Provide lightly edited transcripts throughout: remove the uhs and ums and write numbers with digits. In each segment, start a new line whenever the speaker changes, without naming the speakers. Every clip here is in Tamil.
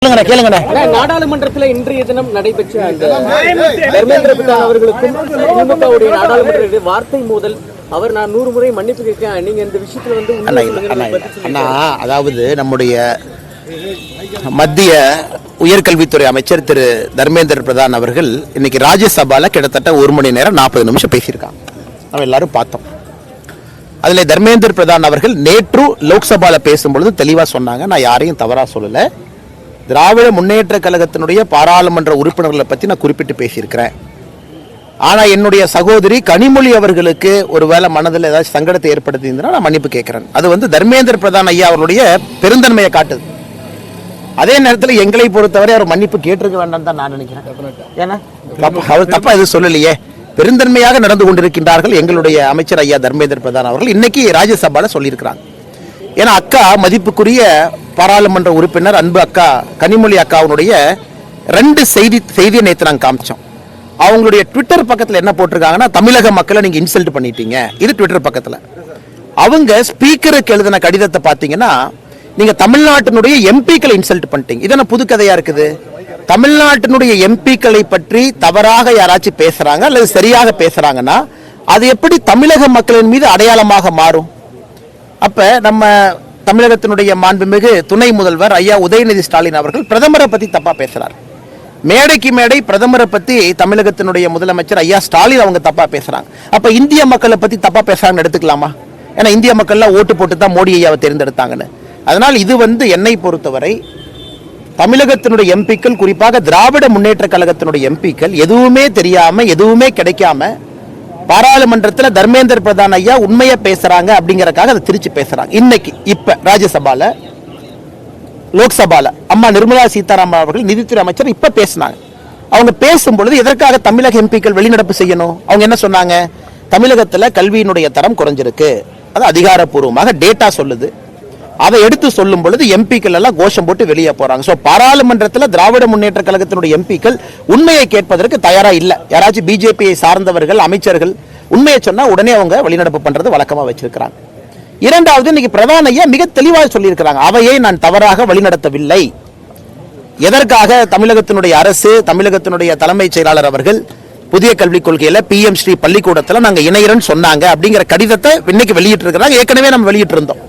நாடாளுமன்றத்தில் இன்றைய தினம் நடைபெற்ற தர்மேந்திர பிரதான் அவர்களுக்கும் திமுகவுடைய நாடாளுமன்ற வார்த்தை மோதல். அவர் நான் 100 முறை மன்னிப்பு கேட்கிறேன், நீங்க இந்த விஷயத்துல
அதாவது நம்முடைய மத்திய உயர்கல்வித்துறை அமைச்சர் திரு தர்மேந்திர பிரதான் அவர்கள் இன்னைக்கு ராஜ்யசபால கிட்டத்தட்ட 1 மணி நேரம் 40 நிமிஷம் பேசியிருக்காங்க. நம்ம எல்லாரும் பார்த்தோம். அதுல தர்மேந்திர பிரதான் அவர்கள் நேற்று லோக்சபால பேசும்பொழுது தெளிவா சொன்னாங்க, நான் யாரையும் தவறா சொல்லல, திராவிட முன்னேற்ற கழகத்தினுடைய பாராளுமன்ற உறுப்பினர்களை பற்றி நான் குறிப்பிட்டு பேசியிருக்கிறேன். ஆனால் என்னுடைய சகோதரி கனிமொழி அவர்களுக்கு ஒருவேளை மனதில் ஏதாச்சும் சங்கடத்தை ஏற்படுத்தியிருந்தா நான் மன்னிப்பு கேட்கிறேன். அது வந்து தர்மேந்திர பிரதான் ஐயா அவருடைய பெருந்தன்மையை காட்டுது. அதே நேரத்தில் எங்களை பொறுத்தவரை அவர் மன்னிப்பு கேட்டிருக்க வேண்டாம் தான் நான் நினைக்கிறேன். ஏன்னா அவர் தப்பா எதுவும் சொல்லலையே, பெருந்தன்மையாக நடந்து கொண்டிருக்கின்றார்கள் எங்களுடைய அமைச்சர் ஐயா தர்மேந்திர பிரதான் அவர்கள் இன்னைக்கு ராஜ்யசபால சொல்லியிருக்கிறாங்க. ஏன்னா அக்கா மதிப்புக்குரிய பாராளுமன்ற உறுப்பினர் அன்பு அக்கா கனிமொழி அக்காவுடைய 2 செய்தியை நேற்று நாங்கள் காமிச்சோம். அவங்களுடைய ட்விட்டர் பக்கத்தில் என்ன போட்டிருக்காங்கன்னா, தமிழக மக்களை நீங்க இன்சல்ட் பண்ணிட்டீங்க. இது ட்விட்டர் பக்கத்தில். அவங்க ஸ்பீக்கருக்கு எழுதின கடிதத்தை பார்த்தீங்கன்னா, நீங்க தமிழ்நாட்டினுடைய எம்பிக்களை இன்சல்ட் பண்ணிட்டீங்க. இதென்ன புது கதையா இருக்குது? தமிழ்நாட்டினுடைய எம்பிக்களை பற்றி தவறாக யாராச்சும் பேசுறாங்க அல்லது சரியாக பேசுறாங்கன்னா அது எப்படி தமிழக மக்களின் மீது அடையாளமாக மாறும்? அப்ப நம்ம தமிழகத்தினுடைய மாண்புமிகு துணை முதல்வர் ஐயா உதயநிதி ஸ்டாலின் அவர்கள் பிரதமரை பத்தி தப்பா பேசுறார். மேடைக்கு மேடை பிரதமரை பத்தி தமிழகத்தினுடைய முதலமைச்சர் ஐயா ஸ்டாலின் அவங்க தப்பா பேசுறாங்க. அப்ப இந்திய மக்களை பத்தி தப்பா பேசுறாங்கன்னு எடுத்துக்கலாமா? ஏன்னா இந்திய மக்கள்லாம் ஓட்டு போட்டு தான் மோடி ஐயாவை தேர்ந்தெடுத்தாங்கன்னு. அதனால் இது வந்து என்னை பொறுத்தவரை தமிழகத்தினுடைய எம்பிக்கள், குறிப்பாக திராவிட முன்னேற்ற கழகத்தினுடைய எம்பிக்கள் எதுவுமே தெரியாம எதுவுமே கிடைக்காம பாராளுமன்றத்தில் தர்மேந்திர பிரதான் ஐயா உண்மையை பேசுறாங்க அப்படிங்கறதுக்காக அதை திருச்சி பேசுறாங்க. இன்னைக்கு இப்ப ராஜ்யசபால லோக்சபால அம்மா நிர்மலா சீதாராமன் அவர்கள் நிதித்துறை அமைச்சர் இப்ப பேசினாங்க. அவங்க பேசும்பொழுது எதற்காக தமிழக எம்பிக்கள் வெளிநடப்பு செய்யணும்? அவங்க என்ன சொன்னாங்க? தமிழகத்துல கல்வியினுடைய தரம் குறைஞ்சிருக்கு, அது அதிகாரப்பூர்வமாக டேட்டா சொல்லுது. அதை எடுத்து சொல்லும் பொழுது எம்பிக்கள் எல்லாம் கோஷம் போட்டு வெளியே போறாங்க. சோ பாராளுமன்றத்தில் திராவிட முன்னேற்ற கழகத்தினுடைய எம்பிக்கள் உண்மையை கேட்பதற்கு தயாரா இல்ல. யாராச்சும் பிஜேபியை சார்ந்தவர்கள் அமைச்சர்கள் உண்மையை சொன்னா உடனே அவங்க வெளிநடப்பு பண்றது வழக்கமா வச்சிருக்கிறாங்க. இரண்டாவது, இன்னைக்கு பிரதான் ஐயா மிக தெளிவாக சொல்லியிருக்கிறாங்க, அவையை நான் தவறாக வழிநடத்தவில்லை. எதற்காக தமிழகத்தினுடைய அரசு, தமிழகத்தினுடைய தலைமைச் செயலாளர் அவர்கள் புதிய கல்விக் கொள்கையில PM ஸ்ரீ பள்ளிக்கூடத்துல நாங்க இணையறன்னு சொன்னாங்க அப்படிங்கிற கடிதத்தை இன்னைக்கு வெளியிட்டு இருக்கிறாங்க. ஏற்கனவே நம்ம வெளியிட்டு இருந்தோம்.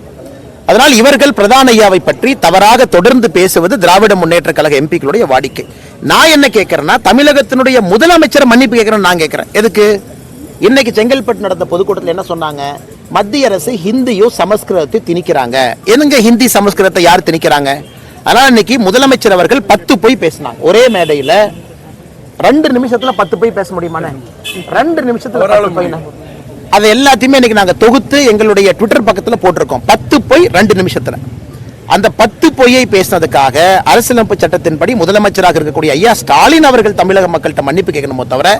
அதனால் இவர்கள் பிரதான் ஐயாவை பற்றி தவறாக தொடர்ந்து பேசுவது திராவிட முன்னேற்ற கழக எம்பிக்களுடைய வாடிக்கை. நான் என்ன கேட்கிறேன்னா, தமிழகத்தினுடைய முதலமைச்சர் மன்னிப்பு கேட்கிறேன். நான் கேட்கிறேன் எதுக்கு? இன்னைக்கு செங்கல்பட்டு நடந்த பொதுக்கூட்டத்தில் என்ன சொன்னாங்க? மத்திய அரசு ஹிந்தியோ சமஸ்கிருதத்தை திணிக்கிறாங்க. என்னங்க ஹிந்தி சமஸ்கிருதத்தை யார் திணிக்கிறாங்க? அதனால இன்னைக்கு முதலமைச்சர் அவர்கள் 10 போய் பேசினாங்க ஒரே மேடையில. 2 நிமிஷத்துல 10 போய் பேச முடியுமானே? 2 நிமிஷத்துல 10 போய் அதை எல்லாத்தையுமே இன்னைக்கு நாங்க தொகுத்து எங்களுடைய ட்விட்டர் பக்கத்துல போட்டிருக்கோம். 10 போய் 2 நிமிஷத்துல. அந்த 10 பொய்யை பேசினதுக்காக அரசியலமைப்பு சட்டத்தின்படி முதலமைச்சராக இருக்கக்கூடிய ஐயா ஸ்டாலின் அவர்கள் தமிழக மக்கள்கிட்ட மன்னிப்பு கேட்கணுமோ தவிர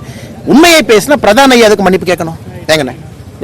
உண்மையை பேசின பிரதான் ஐயா அதுக்கு மன்னிப்பு கேட்கணும். ஏங்கண்ணே?